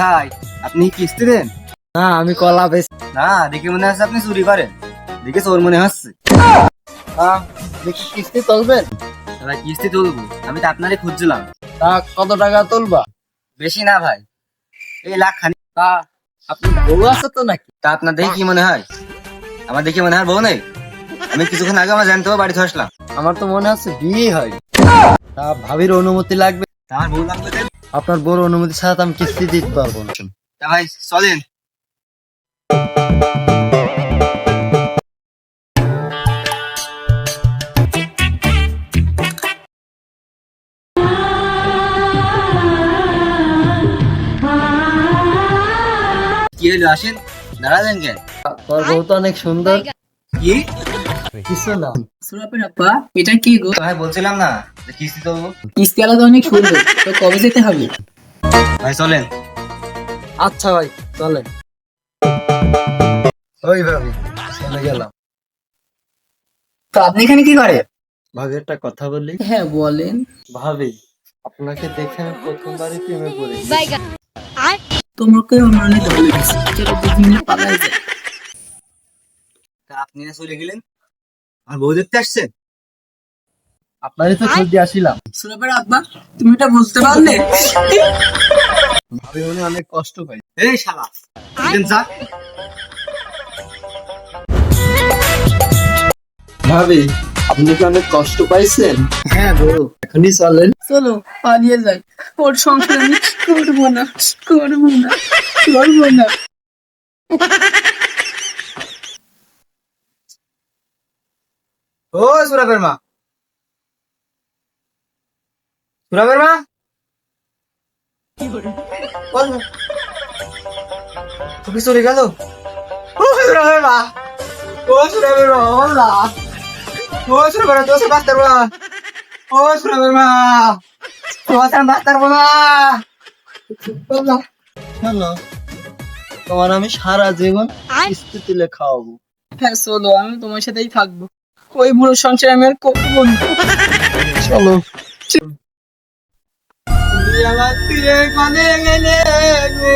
ভাই, আপনি কিস্তি দেন? না, আমি কলা বেশ। না, দেখে মনে হচ্ছে আপনি চুরি করেন। দেখে চোর মনে হচ্ছে। দেখি কিস্তি তুলবেন? ভাই কিস্তি তুলবো, আমি তো আপনারই খুঁজছিলাম। তা কত টাকা তুলবা? বেশি না ভাই, এই লাখ খানি। তা আপনি বউ আছে তো নাকি? তা আপনার দেখে কি মনে হয়? আমার দেখে মনে হয় বউ নেই? আমি কিছুক্ষণ আগে আমার জানতে বাড়ি থেকে আসলাম। আমার তো মনে হচ্ছে বিয়ে হয়। তা ভাবির অনুমতি লাগবে। তা আমার বউ লাগবে দেন। আপনার বউর অনুমতি ছাড়া তো আমি কিস্তি দিতে পারবো না। তা ভাই চলেন। কি হলো, আসেন। দাঁড়ালেন কেন? তোর বউ তো অনেক সুন্দর। কি? কিছু না। সুরাপের আপা, এটা কি গো? ভাই বলছিলাম না যে কিস্তি তুলবো। কিস্তি আলাদা অনেক সুন্দর, তো কবে যেতে হবে? ভাই চলেন। আচ্ছা ভাই, চলেন। ওই ভাবি, চলে গেলাম। তো আপনি এখানে কি করে? ভাবি একটা কথা বলি। হ্যাঁ বলেন। ভাবি, আপনাকে দেখে আমি প্রথমবারই প্রেমে পড়েছি। তোমাকে আমার অনেক ভালো লেগেছে, চলো দুদিন পালাই যায়। তা আপনি না চলে গেলেন, আমার বউ দেখতে আসছেন? আপনারই তো খোঁজ দিয়ে আসিলাম। সুরাপের আব্বা, তুমি এটা বুঝতে পারলে? ভাবি মনে অনেক কষ্ট পাই। এই শালা, দিন যা। ভাবি, আপনি কি অনেক কষ্ট পাইছেন? হ্যাঁ বলো। এখনই চলেন। চলো পালিয়ে যাই, ওর সংসার আমি করবো না, করবো না, করবো না। ও সুরাবের মা, সুরাবের মা, তুমি চলে গেল? ও সুরাবের মা, ও সুরাবের মা, বললা। ও সুরাবের মা, তোর বাস্তার মা, ও সুরাবের মা, তোর বাস্তার মা, বললা। শোনো, তোমার আমি সারা জীবন কিস্তি তুলে খাওয়াবো। হ্যাঁ চলো, আমি তোমার সাথেই থাকবো। ওই বুড়ো সংসার আমি আর করবো না। চলো। তুমি আমার তীরে কানে গেলে গো।